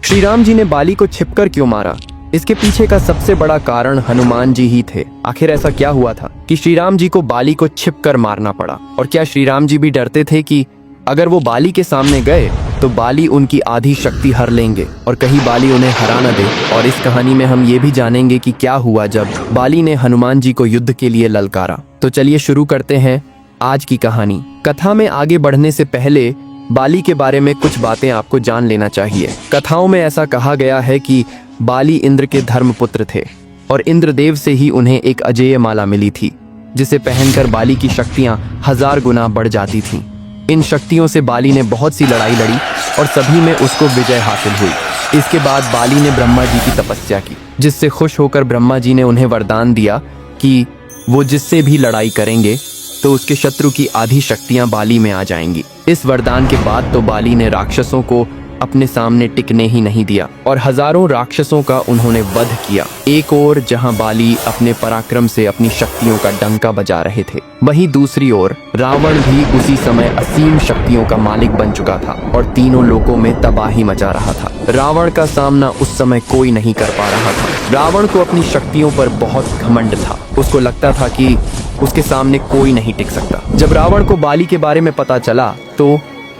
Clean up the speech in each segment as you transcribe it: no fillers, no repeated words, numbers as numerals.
श्री राम जी ने बाली को छिपकर क्यों मारा? इसके पीछे का सबसे बड़ा कारण हनुमान जी ही थे। आखिर ऐसा क्या हुआ था कि श्री राम जी को बाली को छिपकर मारना पड़ा? और क्या श्री राम जी भी डरते थे कि अगर वो बाली के सामने गए तो बाली उनकी आधी शक्ति हर लेंगे और कहीं बाली उन्हें हरा न दे? और इस कहानी में हम ये भी जानेंगे कि क्या हुआ जब बाली ने हनुमान जी को युद्ध के लिए ललकारा। तो चलिए शुरू करते हैं आज की कहानी। कथा में आगे बढ़ने से पहले बाली के बारे में कुछ बातें आपको जान लेना चाहिए। कथाओं में ऐसा कहा गया है कि बाली इंद्र के धर्मपुत्र थे और इंद्रदेव से ही उन्हें एक अजेय माला मिली थी, जिसे पहनकर बाली की शक्तियां 1000 गुना बढ़ जाती थीं। इन शक्तियों से बाली ने बहुत सी लड़ाई लड़ी और सभी में उसको विजय हासिल हुई। इसके बाद बाली ने ब्रह्मा जी की तपस्या की, जिससे खुश होकर ब्रह्मा जी ने उन्हें वरदान दिया कि वो जिससे भी लड़ाई करेंगे तो उसके शत्रु की आधी शक्तियां बाली में आ जाएंगी। इस वरदान के बाद तो बाली ने राक्षसों को अपने सामने टिकने ही नहीं दिया और हजारों राक्षसों का उन्होंने वध किया। एक ओर जहां बाली अपने पराक्रम से अपनी शक्तियों का डंका बजा रहे थे, वहीं दूसरी ओर रावण भी उसी समय असीम शक्तियों का मालिक बन चुका था और तीनों लोकों में तबाही मचा रहा था। रावण का सामना उस समय कोई नहीं कर पा रहा था। रावण को अपनी शक्तियों पर बहुत घमंड था। उसको लगता था कि उसके सामने कोई नहीं टिक सकता। जब रावण को बाली के बारे में पता चला तो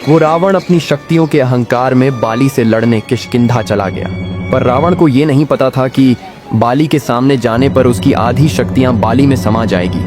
वो रावण अपनी शक्तियों के अहंकार में बाली से लड़ने किष्किंधा चला गया। पर रावण को ये नहीं पता था कि बाली के सामने जाने पर उसकी आधी शक्तियां बाली में समा जाएगी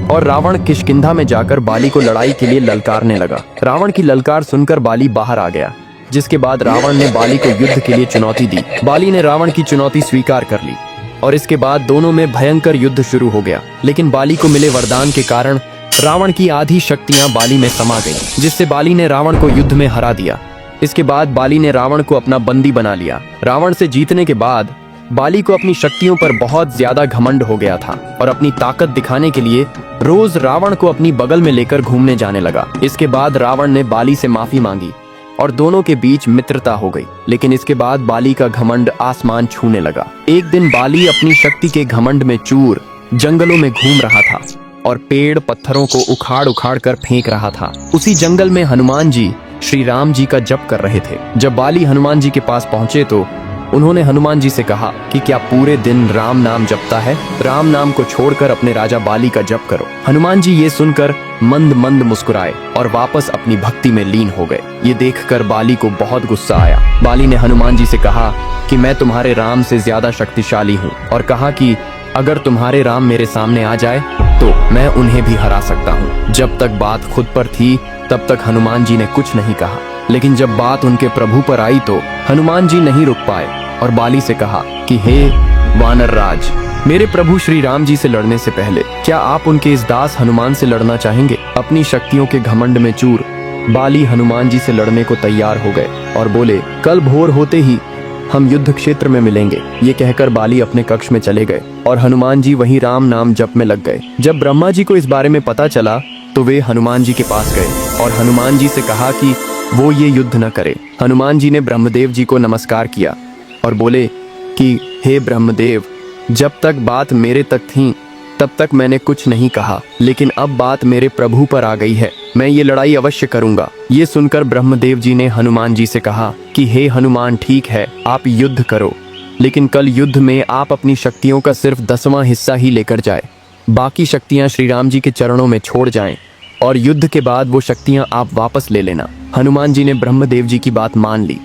और रावण किष्किंधा में जाकर बाली को लड़ाई के लिए ललकारने लगा। रावण की ललकार सुनकर बाली बाहर आ गया, जिसके बाद रावण ने बाली को युद्ध के लिए चुनौती दी। बाली ने रावण की चुनौती स्वीकार कर ली और इसके बाद दोनों में भयंकर युद्ध शुरू हो गया। लेकिन बाली को मिले वरदान के कारण रावण की आधी शक्तियां बाली में समा गईं, जिससे बाली ने रावण को युद्ध में हरा दिया। इसके बाद बाली ने रावण को अपना बंदी बना लिया। रावण से जीतने के बाद बाली को अपनी शक्तियों पर बहुत ज्यादा घमंड हो गया था और अपनी ताकत दिखाने के लिए रोज रावण को अपनी बगल में लेकर घूमने जाने लगा। इसके बाद रावण ने बाली से माफी मांगी और दोनों के बीच मित्रता हो गई। लेकिन इसके बाद बाली का घमंड आसमान छूने लगा। एक दिन बाली अपनी शक्ति के घमंड में चूर जंगलों में घूम रहा था और पेड़ पत्थरों को उखाड़ उखाड़ कर फेंक रहा था। उसी जंगल में हनुमान जी श्री राम जी का जप कर रहे थे। जब बाली हनुमान जी के पास पहुंचे तो उन्होंने हनुमान जी से कहा कि क्या पूरे दिन राम नाम जपता है? राम नाम को छोड़कर अपने राजा बाली का जप करो। हनुमान जी ये सुनकर मंद मंद मुस्कुराए और वापस अपनी भक्ति में लीन हो गए। ये देखकर बाली को बहुत गुस्सा आया। बाली ने हनुमान जी से कहा कि मैं तुम्हारे राम से ज्यादा शक्तिशाली हूँ और कहा कि अगर तुम्हारे राम मेरे सामने आ जाए तो मैं उन्हें भी हरा सकता हूँ। जब तक बात खुद पर थी तब तक हनुमान जी ने कुछ नहीं कहा, लेकिन जब बात उनके प्रभु पर आई तो हनुमान जी नहीं रुक पाए और बाली से कहा कि हे वानर राज, मेरे प्रभु श्री राम जी से लड़ने से पहले क्या आप उनके इस दास हनुमान से लड़ना चाहेंगे? अपनी शक्तियों के घमंड में चूर बाली हनुमान जी से लड़ने को तैयार हो गए और बोले, कल भोर होते ही हम युद्ध क्षेत्र में मिलेंगे। ये कहकर बाली अपने कक्ष में चले गए और हनुमान जी वहीं राम नाम जप में लग गए। जब ब्रह्मा जी को इस बारे में पता चला तो वे हनुमान जी के पास गए और हनुमान जी से कहा कि वो ये युद्ध न करे। हनुमान जी ने ब्रह्मदेव जी को नमस्कार किया और बोले कि हे ब्रह्मदेव, जब तक बात मेरे तक थी तब तक मैंने कुछ नहीं कहा, लेकिन अब बात मेरे प्रभु पर आ गई है, मैं ये लड़ाई अवश्य करूंगा। ये सुनकर ब्रह्मदेव जी ने हनुमान जी से कहा कि हे हनुमान, ठीक है आप युद्ध करो, लेकिन कल युद्ध में आप अपनी शक्तियों का सिर्फ 10वां हिस्सा ही लेकर जाए। बाकी शक्तियां श्री राम जी के चरणों में छोड़ जाएं और युद्ध के बाद वो शक्तियां आप वापस ले लेना। हनुमान जी ने ब्रह्मदेव जी की बात मान ली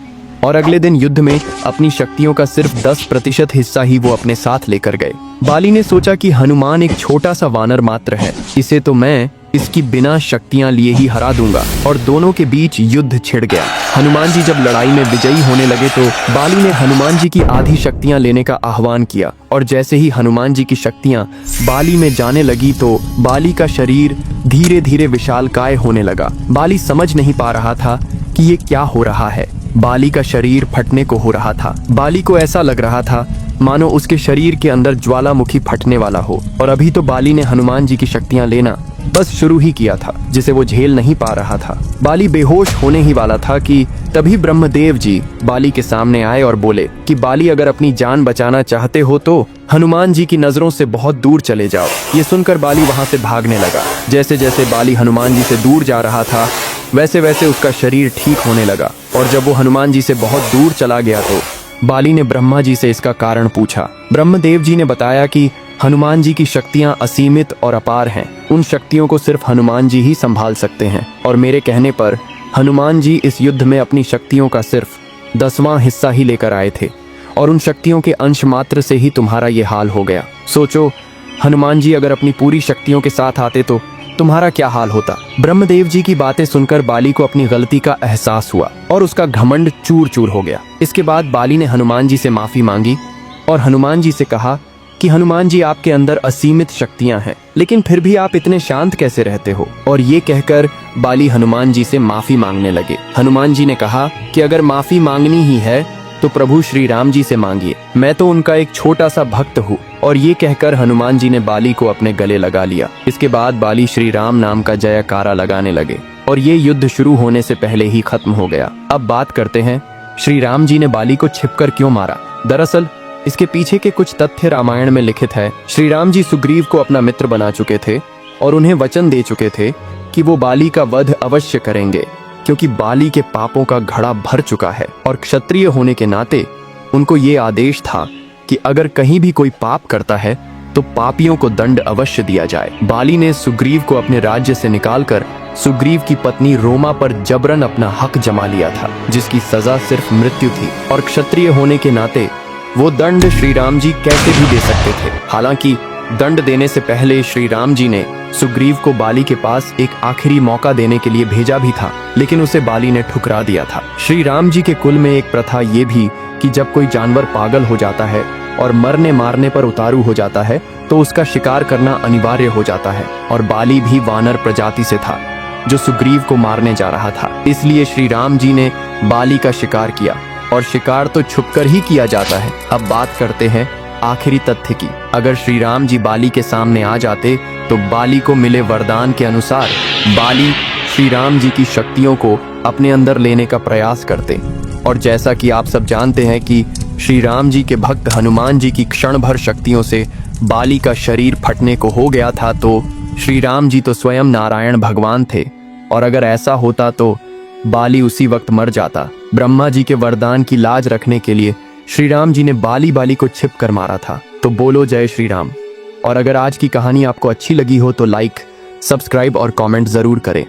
और अगले दिन युद्ध में अपनी शक्तियों का सिर्फ 10% हिस्सा ही वो अपने साथ लेकर गए। बाली ने सोचा कि हनुमान एक छोटा सा वानर मात्र है, इसे तो मैं इसकी बिना शक्तियां लिए ही हरा दूंगा। और दोनों के बीच युद्ध छिड़ गया। हनुमान जी जब लड़ाई में विजयी होने लगे तो बाली ने हनुमान जी की आधी शक्तियां लेने का आह्वान किया और जैसे ही हनुमान जी की शक्तियां बाली में जाने लगी तो बाली का शरीर धीरे धीरे विशालकाय होने लगा। बाली समझ नहीं पा रहा था कि ये क्या हो रहा है। बाली का शरीर फटने को हो रहा था। बाली को ऐसा लग रहा था मानो उसके शरीर के अंदर ज्वालामुखी फटने वाला हो और अभी तो बाली ने हनुमान जी की शक्तियां लेना बस शुरू ही किया था, जिसे वो झेल नहीं पा रहा था। बाली बेहोश होने ही वाला था कि तभी ब्रह्मदेव जी बाली के सामने आए और बोले कि बाली, अगर अपनी जान बचाना चाहते हो तो हनुमान जी की नजरों से बहुत दूर चले जाओ। ये सुनकर बाली वहां से भागने लगा। जैसे जैसे बाली हनुमान जी से दूर जा रहा था वैसे वैसे उसका शरीर ठीक होने लगा और जब वो हनुमान जी से बहुत दूर चला गया तो बाली ने ब्रह्मा जी से इसका कारण पूछा। ब्रह्मदेव जी ने बताया कि हनुमान जी की शक्तियां असीमित और अपार हैं। उन शक्तियों को सिर्फ हनुमान जी ही संभाल सकते हैं और मेरे कहने पर हनुमान जी इस युद्ध में अपनी शक्तियों का सिर्फ 10वां हिस्सा ही लेकर आए थे और उन शक्तियों के अंश मात्र से ही तुम्हारा ये हाल हो गया। सोचो, हनुमान जी अगर अपनी पूरी शक्तियों के साथ आते तो तुम्हारा क्या हाल होता। ब्रह्मदेव जी की बातें सुनकर बाली को अपनी गलती का एहसास हुआ और उसका घमंड चूर चूर हो गया। इसके बाद बाली ने हनुमान जी से माफी मांगी और हनुमान जी से कहा कि हनुमान जी, आपके अंदर असीमित शक्तियां हैं, लेकिन फिर भी आप इतने शांत कैसे रहते हो। और ये कहकर बाली हनुमान जी से माफी मांगने लगे। हनुमान जी ने कहा कि अगर माफी मांगनी ही है तो प्रभु श्री राम जी से मांगिए, मैं तो उनका एक छोटा सा भक्त हूँ। और ये कहकर हनुमान जी ने बाली को अपने गले लगा लिया। इसके बाद बाली श्री राम नाम का जयकारा लगाने लगे और ये युद्ध शुरू होने से पहले ही खत्म हो गया। अब बात करते हैं श्री राम जी ने बाली को छिपकर क्यों मारा। दरअसल इसके पीछे के कुछ तथ्य रामायण में लिखित है। श्री राम जी सुग्रीव को अपना मित्र बना चुके थे और उन्हें वचन दे चुके थे कि वो बाली का वध अवश्य करेंगे, क्योंकि बाली के पापों का घड़ा भर चुका है और क्षत्रिय होने के नाते उनको ये आदेश था कि अगर कहीं भी कोई पाप करता है तो पापियों को दंड अवश्य दिया जाए। बाली ने सुग्रीव को अपने राज्य से निकालकर सुग्रीव की पत्नी रोमा पर जबरन अपना हक जमा लिया था, जिसकी सजा सिर्फ मृत्यु थी और क्षत्रिय होने के नाते वो दंड श्री राम जी कैसे भी दे सकते थे। हालांकि दंड देने से पहले श्री राम जी ने सुग्रीव को बाली के पास एक आखिरी मौका देने के लिए भेजा भी था, लेकिन उसे बाली ने ठुकरा दिया था। श्री राम जी के कुल में एक प्रथा ये भी कि जब कोई जानवर पागल हो जाता है और मरने मारने पर उतारू हो जाता है तो उसका शिकार करना अनिवार्य हो जाता है, और बाली भी वानर प्रजाति से था जो सुग्रीव को मारने जा रहा था। इसलिए श्री राम जी ने बाली का शिकार किया, और शिकार तो छुपकर ही किया जाता है। अब बात करते हैं आखिरी तथ्य की। अगर श्री राम जी बाली के सामने आ जाते तो बाली को मिले वरदान के अनुसार बाली श्री राम जी की शक्तियों को अपने अंदर लेने का प्रयास करते। और जैसा कि आप सब जानते हैं कि श्री राम जी के भक्त हनुमान जी की क्षण भर शक्तियों से बाली का शरीर फटने को हो गया था, तो श्री राम जी तो स्वयं नारायण भगवान थे, और अगर ऐसा होता तो बाली उसी वक्त मर जाता। ब्रह्मा जी के वरदान की लाज रखने के लिए श्री राम जी ने बाली को छिप कर मारा था। तो बोलो जय श्री राम। और अगर आज की कहानी आपको अच्छी लगी हो तो लाइक, सब्सक्राइब और कमेंट जरूर करें।